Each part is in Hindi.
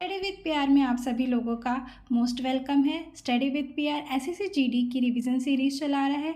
स्टडी विद पीआर में आप सभी लोगों का मोस्ट वेलकम है। Study with PR SSC GD की रिवीजन सीरीज चला रहा है।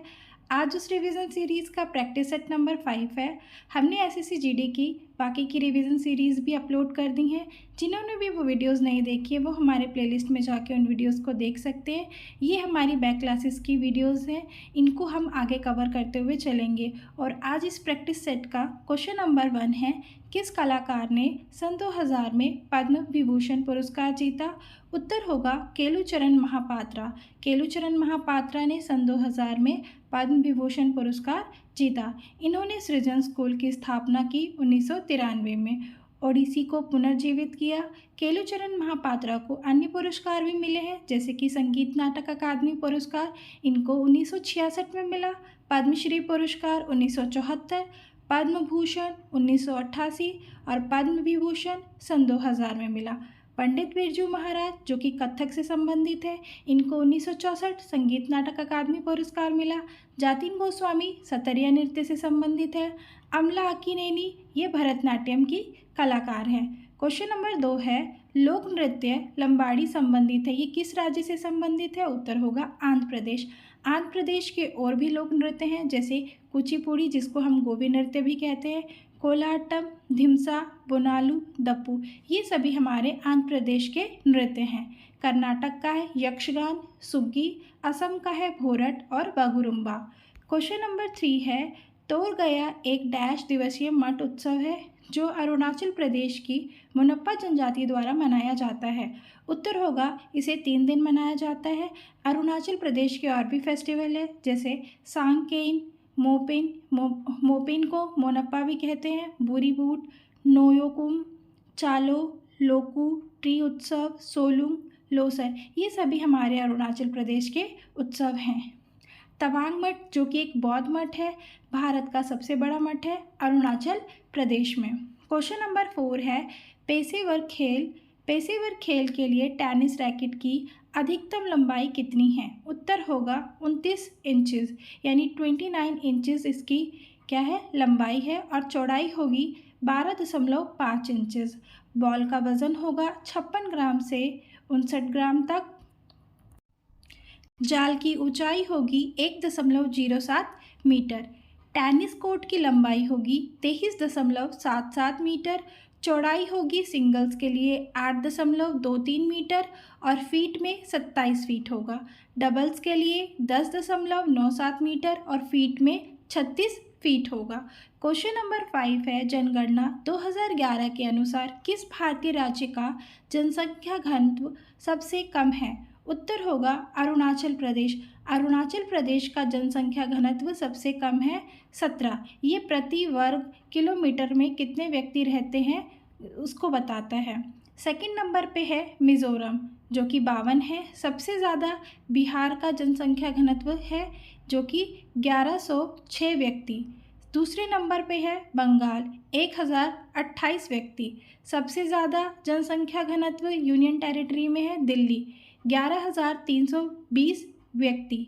आज उस रिवीजन सीरीज़ का प्रैक्टिस सेट नंबर 5 है। हमने एसएससी जीडी की बाकी की रिवीजन सीरीज़ भी अपलोड कर दी हैं। जिन्होंने भी वो वीडियोस नहीं देखी है वो हमारे प्लेलिस्ट में जाके उन वीडियोस को देख सकते हैं। ये हमारी बैक क्लासेस की वीडियोस हैं, इनको हम आगे कवर करते हुए चलेंगे। और आज इस प्रैक्टिस सेट का क्वेश्चन नंबर 1 है, किस कलाकार ने सन 2000 में पद्म विभूषण पुरस्कार जीता? उत्तर होगा केलुचरण महापात्रा। केलुचरण महापात्रा ने सन 2000 में पद्म विभूषण पुरस्कार जीता। इन्होंने सृजन स्कूल की स्थापना की 1993 में। ओडिसी को पुनर्जीवित किया। केलुचरण महापात्रा को अन्य पुरस्कार भी मिले हैं, जैसे कि संगीत नाटक अकादमी पुरस्कार, इनको 1966 में मिला। पद्मश्री पुरस्कार 1974, पद्म भूषण 1988 और पद्म विभूषण सन 2000 में मिला। पंडित बिरजू महाराज, जो कि कथक से संबंधित है, इनको 1964 संगीत नाटक अकादमी पुरस्कार मिला। जातिन गोस्वामी सतरिया नृत्य से संबंधित है। अमला अक्किनेनी ये भरतनाट्यम की कलाकार हैं। क्वेश्चन नंबर 2 है, लोक नृत्य लंबाड़ी संबंधित है, ये किस राज्य से संबंधित है? उत्तर होगा आंध्र प्रदेश। आंध्र प्रदेश के और भी लोक नृत्य हैं, जैसे कुचिपुड़ी, जिसको हम गोवी नृत्य भी कहते हैं, कोलाटम, धिमसा, बोनालू, दप्पू, ये सभी हमारे आंध्र प्रदेश के नृत्य हैं। कर्नाटक का है यक्षगान, सुग्गी, असम का है भोरट और बागुरुम्बा। क्वेश्चन नंबर 3 है, तोर गया एक डैश दिवसीय मठ उत्सव है जो अरुणाचल प्रदेश की मोनप्पा जनजाति द्वारा मनाया जाता है। उत्तर होगा इसे 3 दिन मनाया जाता है। अरुणाचल प्रदेश के और भी फेस्टिवल है, जैसे सांगकेन, मोपिन को मोनप्पा भी कहते हैं, बुरीबूट, नोयोकुम, चालो, लोकू, ट्री उत्सव, सोलुंग, लोसर, ये सभी हमारे अरुणाचल प्रदेश के उत्सव हैं। तवांग मठ, जो कि एक बौद्ध मठ है, भारत का सबसे बड़ा मठ है अरुणाचल प्रदेश में। क्वेश्चन नंबर 4 है, पेशेवर खेल के लिए टेनिस रैकेट की अधिकतम लंबाई कितनी है? उत्तर होगा 29 इंचेस, यानी 29 इंचेस इसकी क्या है, लंबाई है, और चौड़ाई होगी 12.5 इंचेस। बॉल का वजन होगा 56 ग्राम से 59 ग्राम तक। जाल की ऊंचाई होगी 1.07 मीटर। टेनिस कोर्ट की लंबाई होगी 23.77 मीटर। चौड़ाई होगी सिंगल्स के लिए 8.23 मीटर और फीट में 27 फीट होगा। डबल्स के लिए 10.97 मीटर और फीट में 36 फीट होगा। क्वेश्चन नंबर 5 है, जनगणना 2011 के अनुसार किस भारतीय राज्य का जनसंख्या घनत्व सबसे कम है? उत्तर होगा अरुणाचल प्रदेश। अरुणाचल प्रदेश का जनसंख्या घनत्व सबसे कम है 17। ये प्रति वर्ग किलोमीटर में कितने व्यक्ति रहते हैं उसको बताता है। सेकंड नंबर पे है मिज़ोरम, जो कि 52 है। सबसे ज़्यादा बिहार का जनसंख्या घनत्व है, जो कि 1106 व्यक्ति। दूसरे नंबर पे है बंगाल, 1028 व्यक्ति। सबसे ज़्यादा जनसंख्या घनत्व यूनियन टेरिटरी में है दिल्ली, 11,320 व्यक्ति।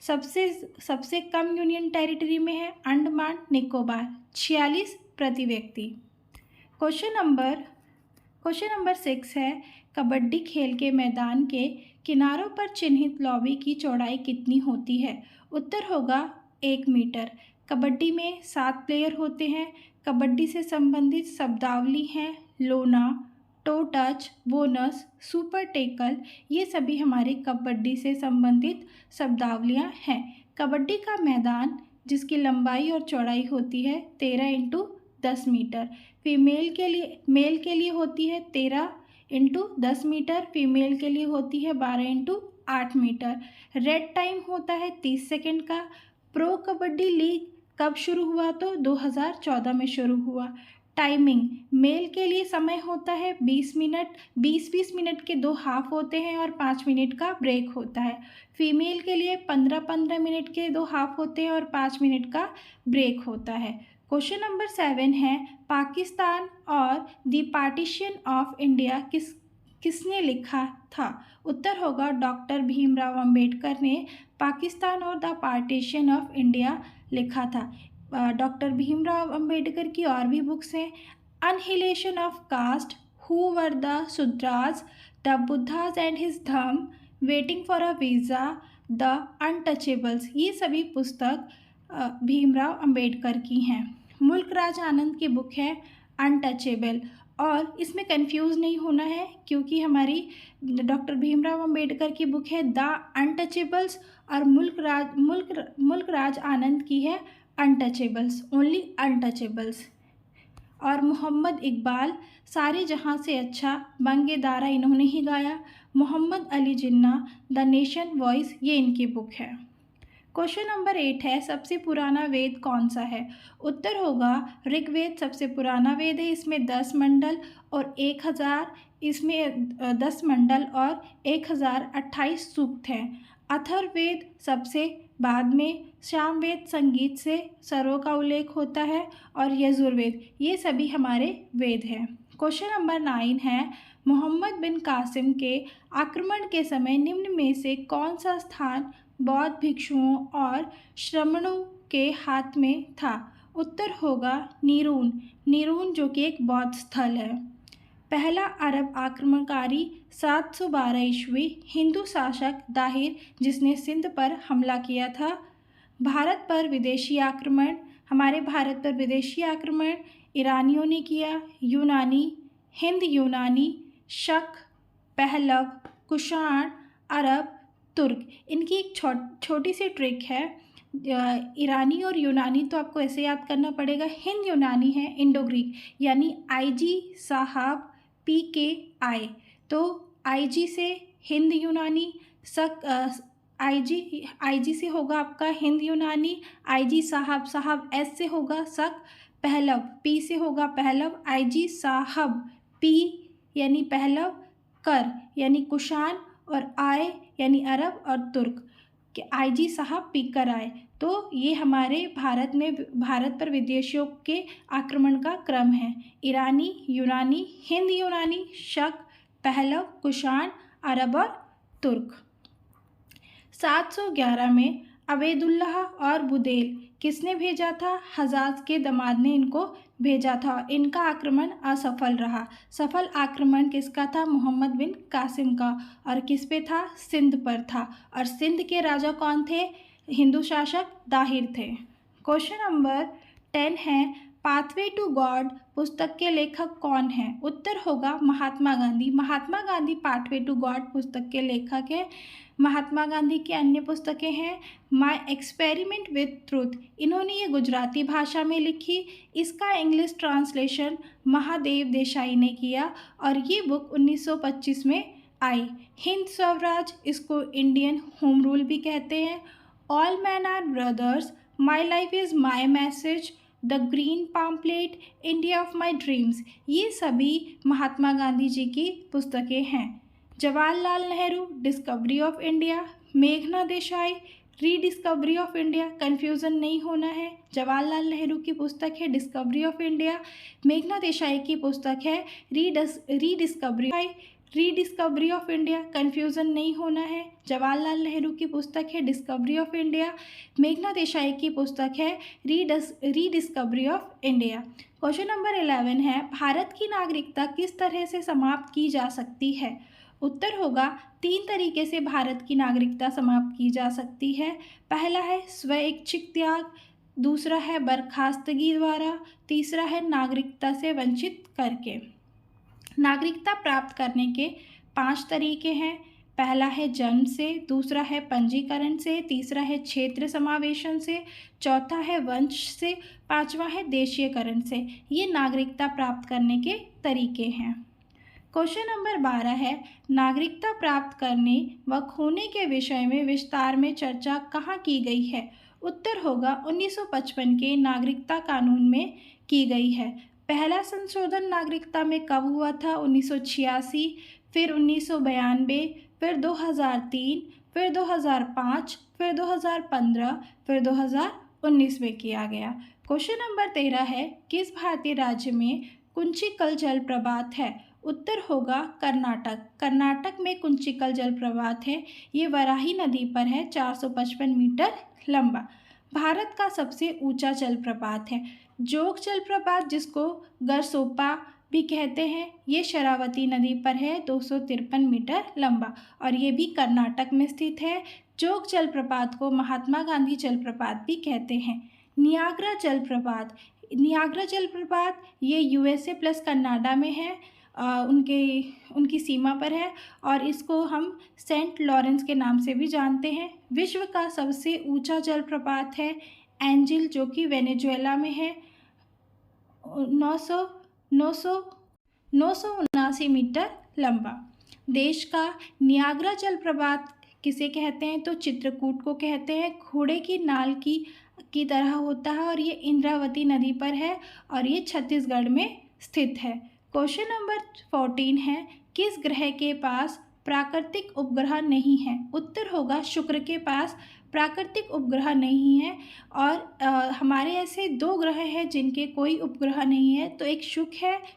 सबसे कम यूनियन टेरिटरी में है अंडमान निकोबार, 46 प्रति व्यक्ति। क्वेश्चन नंबर 6 है, कबड्डी खेल के मैदान के किनारों पर चिन्हित लॉबी की चौड़ाई कितनी होती है? उत्तर होगा 1 मीटर। कबड्डी में 7 प्लेयर होते हैं। कबड्डी से संबंधित शब्दावली हैं लोना, to touch, bonus, super tackle, ये सभी हमारी कबड्डी से संबंधित शब्दावलियाँ हैं। कबड्डी का मैदान जिसकी लंबाई और चौड़ाई होती है 13x10 मीटर। मेल के लिए होती है 13x10 मीटर, फीमेल के लिए होती है 12x8 मीटर। रेड टाइम होता है 30 सेकेंड का। प्रो कबड्डी लीग कब शुरू हुआ? तो 2014 में शुरू हुआ। टाइमिंग, मेल के लिए समय होता है 20 मिनट, 20-20 मिनट के 2 हाफ होते हैं और 5 मिनट का ब्रेक होता है। फीमेल के लिए 15-15 मिनट के 2 हाफ होते हैं और 5 मिनट का ब्रेक होता है। क्वेश्चन नंबर 7 है, पाकिस्तान और द पार्टीशन ऑफ इंडिया किसने लिखा था? उत्तर होगा डॉक्टर भीमराव अंबेडकर ने पाकिस्तान और द पार्टीशन ऑफ इंडिया लिखा था। डॉक्टर भीमराव अंबेडकर की और भी बुक्स हैं, annihilation of caste, who were the Shudras, the Buddhas and his Dhamma, waiting for a visa, the untouchables. ये सभी पुस्तक भीमराव अंबेडकर की हैं। मुल्क राज आनंद की बुक है अनटचेबल, और इसमें कंफ्यूज नहीं होना है क्योंकि हमारी डॉक्टर भीमराव अंबेडकर की बुक है द अनटचेबल्स, और मुल्क राज आनंद की है अनटचेबल्स, ओनली अनटचेबल्स। और मोहम्मद इकबाल सारे जहाँ से अच्छा बंगे दारा इन्होंने ही गाया। Mohammad Ali Jinnah the nation voice, ये इनकी बुक है। क्वेश्चन नंबर 8 है, सबसे पुराना वेद कौन सा है? उत्तर होगा ऋग्वेद सबसे पुराना वेद है। इसमें 10 मंडल और 1000, इसमें 10 मंडल और 1028 सूक्त हैं। अथर्ववेद सबसे बाद में, सामवेद संगीत से स्वरों का उल्लेख होता है, और यजुर्वेद, ये सभी हमारे वेद हैं। क्वेश्चन नंबर 9 है, मोहम्मद बिन कासिम के आक्रमण के समय निम्न में से कौन सा स्थान बौद्ध भिक्षुओं और श्रमणों के हाथ में था? उत्तर होगा नीरून, नीरून जो कि एक बौद्ध स्थल है। पहला अरब आक्रमणकारी 712 ईस्वी, हिंदू शासक दाहिर जिसने सिंध पर हमला किया था। भारत पर विदेशी आक्रमण, हमारे भारत पर विदेशी आक्रमण ईरानियों ने किया। यूनानी, हिंद यूनानी, शक, पहलव, कुषाण, अरब, तुर्क। इनकी एक छोटी सी ट्रिक है, ईरानी और यूनानी तो आपको ऐसे याद करना पड़ेगा। हिंद यूनानी है इंडो ग्रीक, यानी IG साहब PKI, तो IG से हिंद यूनानी, IG से होगा आपका हिंद यूनानी, IG साहब, साहब S से होगा शक, पहलव P से होगा पहलव, IG साहब P यानी पहलव, कर यानी कुषाण, और आय यानी अरब, और तुर्क कि IG साहब पी कर आए। तो ये हमारे भारत पर विदेशियों के आक्रमण का क्रम है। ईरानी, यूनानी, हिंद यूनानी, शक, पहलव, कुषाण, अरब और तुर्क। 711 में अबेदुल्लाह और बुदेल किसने भेजा था? हजाज के दामाद ने इनको भेजा था। इनका आक्रमण असफल रहा। सफल आक्रमण किसका था? मोहम्मद बिन कासिम का। और किस पे था? सिंध पर था। और सिंध के राजा कौन थे? हिंदू शासक दाहिर थे। क्वेश्चन नंबर 10 है, पाथवे टू गॉड पुस्तक के लेखक कौन हैं? उत्तर होगा Mahatma Gandhi. Mahatma Gandhi pathway to God पुस्तक के लेखक हैं। महात्मा गांधी की अन्य पुस्तकें हैं माय एक्सपेरिमेंट विथ ट्रूथ, इन्होंने ये गुजराती भाषा में लिखी। इसका इंग्लिश ट्रांसलेशन महादेव देसाई ने किया, और ये बुक 1925 में आई। हिंद स्वराज, इसको इंडियन होम रूल भी कहते हैं। All man are brothers, my life is my message, the green pamphlet, India of my dreams, ये सभी महात्मा गांधी जी की पुस्तकें हैं। Jawaharlal Nehru, discovery of India. मेघना Desai, rediscovery of India, confusion नहीं होना है। जवाहरलाल नेहरू की पुस्तक है डिस्कवरी ऑफ इंडिया। मेघना देसाई की पुस्तक है रीडिस्कवरी ऑफ इंडिया, कन्फ्यूज़न नहीं होना है। जवाहरलाल नेहरू की पुस्तक है डिस्कवरी ऑफ इंडिया। मेघना देसाई की पुस्तक है rediscovery of India. Question number 11 है, भारत की नागरिकता किस तरह से समाप्त की जा सकती है? उत्तर होगा 3 तरीके से भारत की नागरिकता समाप्त की जा सकती है। पहला है स्वैच्छिक त्याग, दूसरा है बर्खास्तगी द्वारा, तीसरा है नागरिकता से वंचित करके। नागरिकता प्राप्त करने के 5 तरीके हैं। पहला है जन्म से, दूसरा है पंजीकरण से, तीसरा है क्षेत्र समावेशन से, चौथा है वंश से, पांचवा है देशीयकरण से। ये नागरिकता प्राप्त करने के तरीके हैं। क्वेश्चन नंबर 12 है, नागरिकता प्राप्त करने व खोने के विषय में विस्तार में चर्चा कहाँ की गई है? उत्तर होगा 1955 के नागरिकता कानून में की गई है। पहला संशोधन नागरिकता में कब हुआ था? 1986, फिर 1992, फिर 2003, फिर 2005, फिर 2015, फिर 2019 में किया गया। क्वेश्चन नंबर 13 है, किस भारतीय राज्य में कुंचिकल जलप्रपात है? उत्तर होगा कर्नाटक। कर्नाटक में कुंचिकल जलप्रपात है। ये वराही नदी पर है, 455 मीटर लंबा। भारत का सबसे ऊंचा जलप्रपात है जोग जलप्रपात, जिसको गरसोपा भी कहते हैं। ये शरावती नदी पर है, 253 मीटर लंबा, और ये भी कर्नाटक में स्थित है। जोग जलप्रपात को महात्मा गांधी जलप्रपात भी कहते हैं। नियाग्रा जलप्रपात, नियाग्रा जलप्रपात ये यूएसए प्लस कनाडा में है, उनकी सीमा पर है, और इसको हम सेंट लॉरेंस के नाम से भी जानते हैं। विश्व का सबसे ऊंचा जलप्रपात है एंजिल, जो कि वेनेजुएला में है, 979 मीटर लंबा। देश का नियाग्रा जलप्रपात किसे कहते हैं, तो चित्रकूट को कहते हैं। घोड़े की नाल की तरह होता है, और ये इंद्रावती नदी पर है, और ये छत्तीसगढ़ में स्थित है। क्वेश्चन नंबर 14 है, किस ग्रह के पास प्राकृतिक उपग्रह नहीं है। उत्तर होगा शुक्र के पास प्राकृतिक उपग्रह नहीं है, और हमारे ऐसे 2 ग्रह हैं जिनके कोई उपग्रह नहीं है, तो एक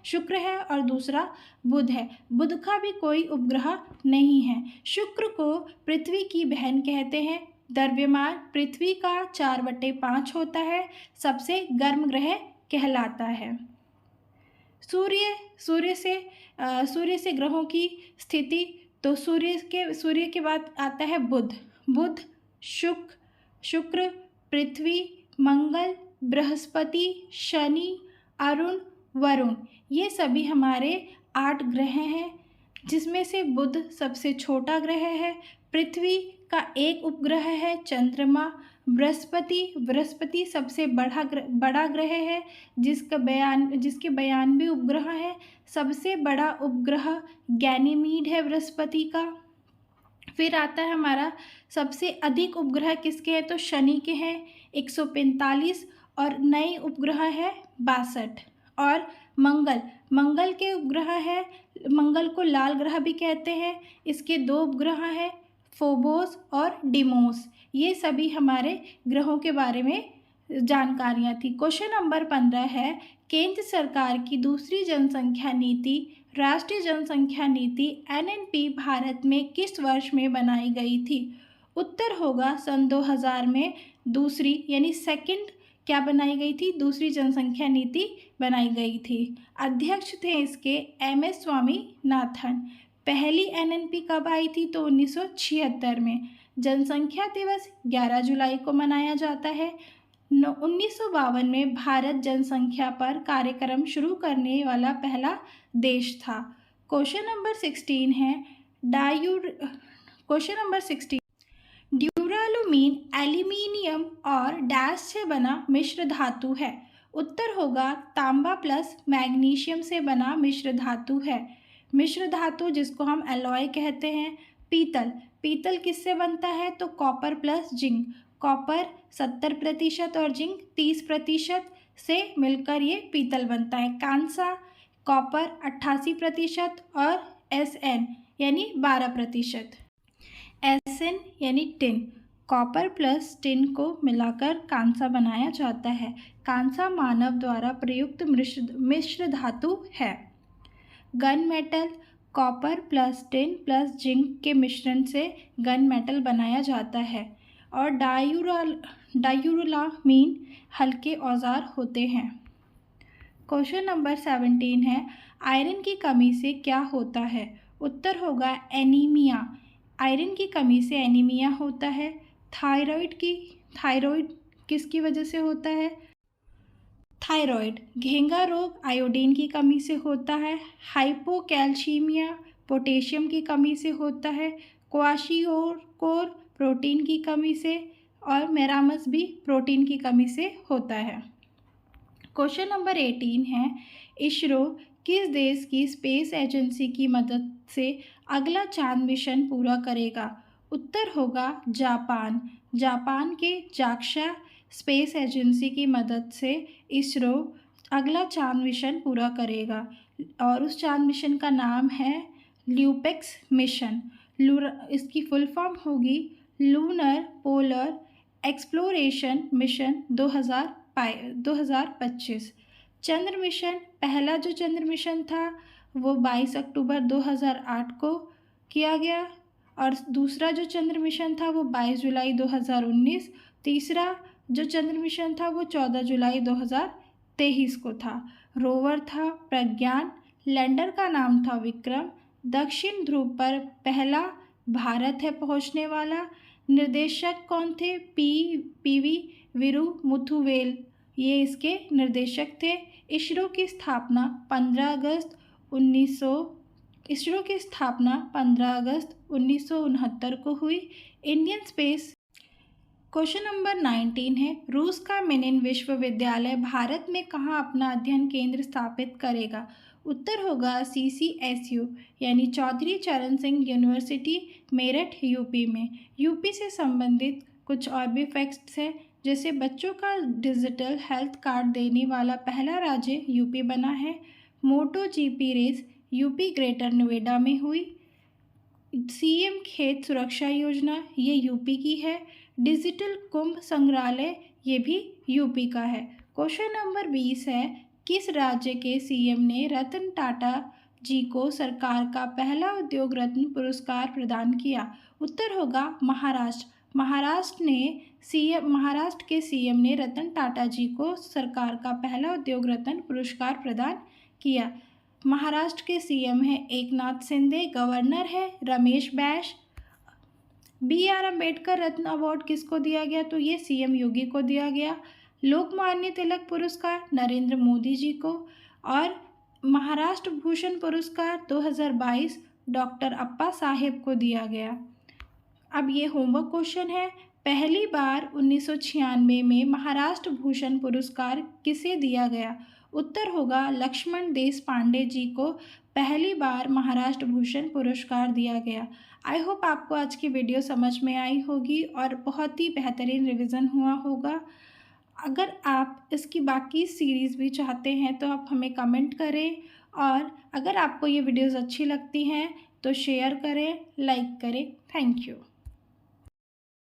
शुक्र है और दूसरा बुध है। बुध का भी कोई उपग्रह नहीं है। शुक्र को पृथ्वी की बहन कहते हैं। द्रव्यमान पृथ्वी का 4/5 होता है, सबसे गर्म ग्रह कहलाता है। सूर्य से ग्रहों की स्थिति, तो सूर्य के बाद आता है बुध, शुक्र, पृथ्वी, मंगल, बृहस्पति, शनि, अरुण, वरुण, ये सभी हमारे 8 ग्रह हैं, जिसमें से बुध सबसे छोटा ग्रह है। पृथ्वी का एक उपग्रह है चंद्रमा। बृहस्पति सबसे बड़ा ग्रह है, जिसके 92 उपग्रह है। सबसे बड़ा उपग्रह गैनीमीड है बृहस्पति का। फिर आता है हमारा सबसे अधिक उपग्रह किसके हैं, तो शनि के हैं 145, और नए उपग्रह है 62। और मंगल के उपग्रह है, मंगल को लाल ग्रह भी कहते हैं। इसके 2 उपग्रह हैं, फोबोस और डिमोस। ये सभी हमारे ग्रहों के बारे में जानकारियाँ थी। क्वेश्चन नंबर 15 है, केंद्र सरकार की दूसरी जनसंख्या नीति, राष्ट्रीय जनसंख्या नीति NNP भारत में किस वर्ष में बनाई गई थी। उत्तर होगा सन 2000 में दूसरी यानी सेकंड क्या बनाई गई थी, दूसरी जनसंख्या नीति बनाई गई थी। अध्यक्ष थे इसके MS स्वामीनाथन। पहली NNP कब आई थी, तो 1976 में। जनसंख्या दिवस 11 जुलाई को मनाया जाता है। 1952 में भारत जनसंख्या पर कार्यक्रम शुरू करने वाला पहला देश था। क्वेश्चन नंबर 16 है, ड्यूरालुमीन एल्यूमिनियम और डैश से बना मिश्र धातु है। उत्तर होगा तांबा प्लस मैग्नीशियम से बना मिश्र धातु है। मिश्र धातु जिसको हम एलॉय कहते हैं। पीतल किससे बनता है, तो कॉपर प्लस जिंक। कॉपर 70% और जिंक 30% से मिलकर ये पीतल बनता है। कांसा कॉपर 88% और SN यानी 12%। SN यानी टिन, कॉपर प्लस टिन को मिलाकर कांसा बनाया जाता है। कांसा मानव द्वारा प्रयुक्त मिश्र धातु है। Gun metal copper plus tin plus zinc के मिश्रण से गन मेटल बनाया जाता है। और डायूरालामीन हल्के औजार होते हैं। क्वेश्चन नंबर 17 है, आयरन की कमी से क्या होता है। उत्तर होगा एनीमिया। आयरन की कमी से एनीमिया होता है। थायराइड किसकी वजह से होता है, थायराइड। घेंगा रोग आयोडीन की कमी से होता है। हाइपोकैल्शीमिया पोटेशियम की कमी से होता है। क्वाशियोकोर प्रोटीन की कमी से, और मेरामस भी प्रोटीन की कमी से होता है। क्वेश्चन नंबर 18 है, इसरो किस देश की स्पेस एजेंसी की मदद से अगला चांद मिशन पूरा करेगा। उत्तर होगा जापान के जाक्सा स्पेस एजेंसी की मदद से इसरो अगला चांद मिशन पूरा करेगा, और उस चांद मिशन का नाम है ल्यूपेक्स मिशन। इसकी फुल फॉर्म होगी लूनर पोलर एक्सप्लोरेशन मिशन 2025। चंद्र मिशन, पहला जो चंद्र मिशन था वो 22 अक्टूबर 2008 को किया गया, और दूसरा जो चंद्र मिशन था वो 22 जुलाई 2019। तीसरा जो चंद्र मिशन था वो 14 जुलाई 2023 को था। रोवर था प्रज्ञान, लैंडर का नाम था विक्रम। दक्षिण ध्रुव पर पहला भारत है पहुंचने वाला। निर्देशक कौन थे? पीवी वीरू मुथुवेल, ये इसके निर्देशक थे। इसरो की स्थापना 15 अगस्त 1969 को हुई। Indian space. क्वेश्चन नंबर 19 है, रूस का मेनिन विश्वविद्यालय भारत में कहाँ अपना अध्ययन केंद्र स्थापित करेगा? उत्तर होगा CCSU यानी चौधरी चरण सिंह यूनिवर्सिटी, मेरठ, यूपी में। यूपी से संबंधित कुछ और भी फैक्ट्स हैं, जैसे बच्चों का डिजिटल हेल्थ कार्ड देने वाला पहला राज्य यूपी बना है। Moto GP race UP greater Noida में हुई। CM खेत सुरक्षा योजना ये यूपी की है। डिजिटल कुंभ संग्रहालय ये भी यूपी का है। क्वेश्चन नंबर 20 है, किस राज्य के CM ने रतन टाटा जी को सरकार का पहला उद्योग रत्न पुरस्कार प्रदान किया? उत्तर होगा महाराष्ट्र। महाराष्ट्र के CM ने रतन टाटा जी को सरकार का पहला उद्योग रत्न पुरस्कार प्रदान किया। महाराष्ट्र के CM हैं एकनाथ शिंदे। गवर्नर है रमेश बैस। BR अम्बेडकर रत्न अवार्ड किसको दिया गया? तो ये CM योगी को दिया गया। लोकमान्य तिलक पुरस्कार नरेंद्र मोदी जी को। और महाराष्ट्र भूषण पुरस्कार 2022 डॉक्टर अप्पा साहेब को दिया गया। अब ये होमवर्क क्वेश्चन है, पहली बार 1996 में महाराष्ट्र भूषण पुरस्कार किसे दिया गया? उत्तर होगा लक्ष्मण देश पांडे जी को पहली बार महाराष्ट्र भूषण पुरस्कार दिया गया। आई होप आपको आज की वीडियो समझ में आई होगी और बहुत ही बेहतरीन रिवीजन हुआ होगा। अगर आप इसकी बाकी सीरीज़ भी चाहते हैं तो आप हमें कमेंट करें, और अगर आपको ये वीडियोज़ अच्छी लगती हैं तो शेयर करें, लाइक करें। Thank you.